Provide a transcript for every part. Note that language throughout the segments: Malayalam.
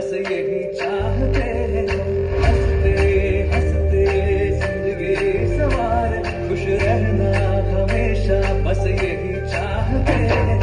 बस यही चाहते हैं हंसते हंसते जिंदगी सवार खुश रहना हमेशा बस यही चाहते हैं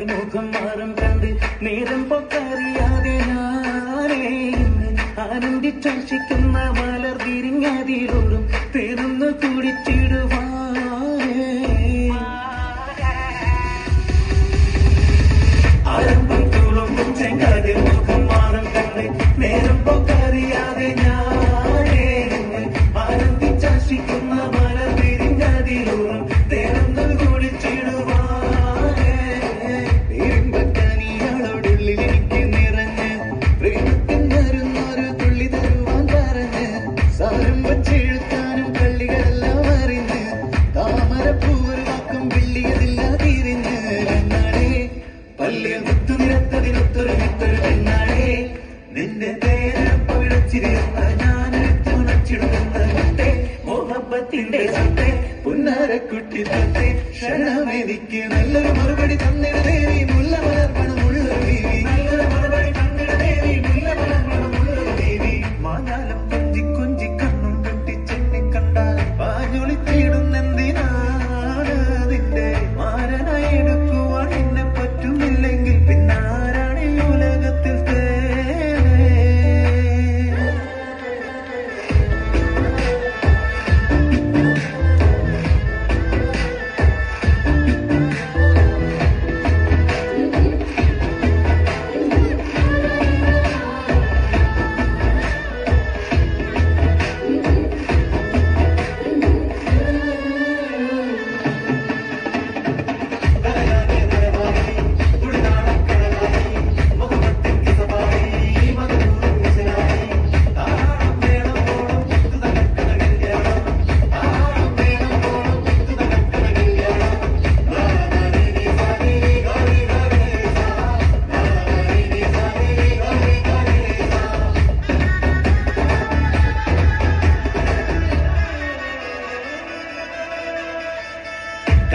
മുഖം മാറും കണ്ട് നേരം പൊക്കറിയാതെ ഞാനേ ആനന്ദിച്ചോഷിക്കുന്ന മലർ തിരിഞ്ഞതിലൂറും തേർന്നു കുടിച്ചിടുവാനേ ആരംഭം തുളുമ്പും ചെങ്കാതിൽ മുഖം മാറും കണ്ട് നേരം പൊക്കറിയാതെ ഞാനേ ആനന്ദിച്ചോഷിക്കുന്ന മലർ തിരിഞ്ഞതിലൂറും തേർന്നു കുടിച്ചിടുവാൻ നിന്റെ തേരപ്പ വിളച്ചിരുന്ന ഞാനെടുത്തു നച്ചിടുന്ന മോഹബത്തിന്റെ സത്തെ പുന്നാരക്കുട്ടി തത്തെ ക്ഷണമെനിക്ക് നല്ലൊരു മറുപടി തന്നിട ദേവി മുല്ല മലർപ്പണമുള്ളൊരു ദേവി നല്ലൊരു മറുപടി തന്നിട ദേവി മുല്ല മലർപ്പണമുള്ളൊരു ദേവി മാഞ്ഞാലം കൊഞ്ചി കൊഞ്ചി കണ്ണും കെട്ടി ചെന്നി കണ്ടാൽ പാഞ്ഞൊളിച്ചിടുന്നെന്തിനാണ് നിന്റെ മാരനായി എടുക്കുവാൻ എന്നെ പറ്റുന്നില്ലെങ്കിൽ പിന്നാരാണ് ഈ ഉലകത്തിൽ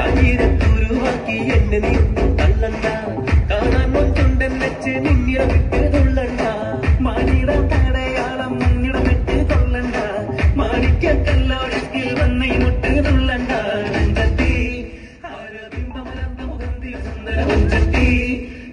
കണ്ണീരത്തുരുവാക്കി എന്നെ നീർത്തും തള്ളണ്ട കാണാൻ മൊഞ്ചുണ്ടൻ വെച്ച് നിന്നിട വിട്ട് തുള്ളണ്ട മാനിട തടയാളം മുന്നിട വിട്ട് കൊള്ളണ്ട മാണിക്കല്ലോടത്തിൽ വന്ന് മുട്ട് തുള്ളണ്ട നെഞ്ചത്തി ബിംബമലർന്ന മുഖത്തിൽ സുന്ദര മുഞ്ചത്തി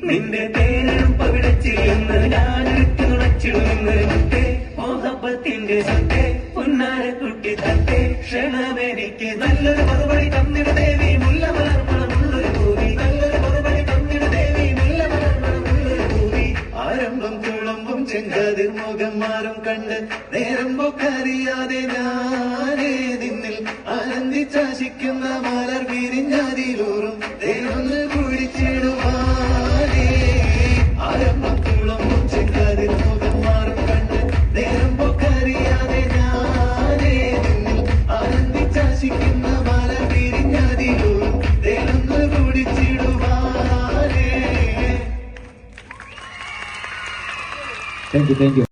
നിന്റെ തേരടുപ്പ വിടച്ചിരുന്ന് ഞാനെടുത്ത് നുണച്ചിടുന്ന് മുത്തേ മോഹബത്തിന്റെ സത്തെ പുന്നാരക്കുട്ടി തത്തെ ക്ഷണമെനിക്ക് നല്ലൊരു മറുപടി തന്നിട ദേവി മുല്ല മലർപ്പണമുള്ളൊരു ഭൂമി നല്ലൊരു മറുപടി തന്നിട ദേവി മുല്ല മലർപ്പണമുള്ളൊരു ഭൂമി ആരംഭം തുളുമ്പും ചെങ്കാതിൽ മുഖം മാറും കണ്ട് നേരം പൊക്കറിയാതെ ഞാനേ നിന്നിൽ ആനന്ദിച്ചാശിക്കുന്ന മലർ വിരിഞ്ഞതിലൂറും തേനൊന്ന് കുടിച്ചിടുവാനേ ആരംഭം തുളുമ്പും ചെങ്കാതിൽ മുഖം മാറും കണ്ട് നേരം പൊക്കറിയാതെ ഞാനേ നിന്നിൽ ആനന്ദിച്ച താങ്ക് യു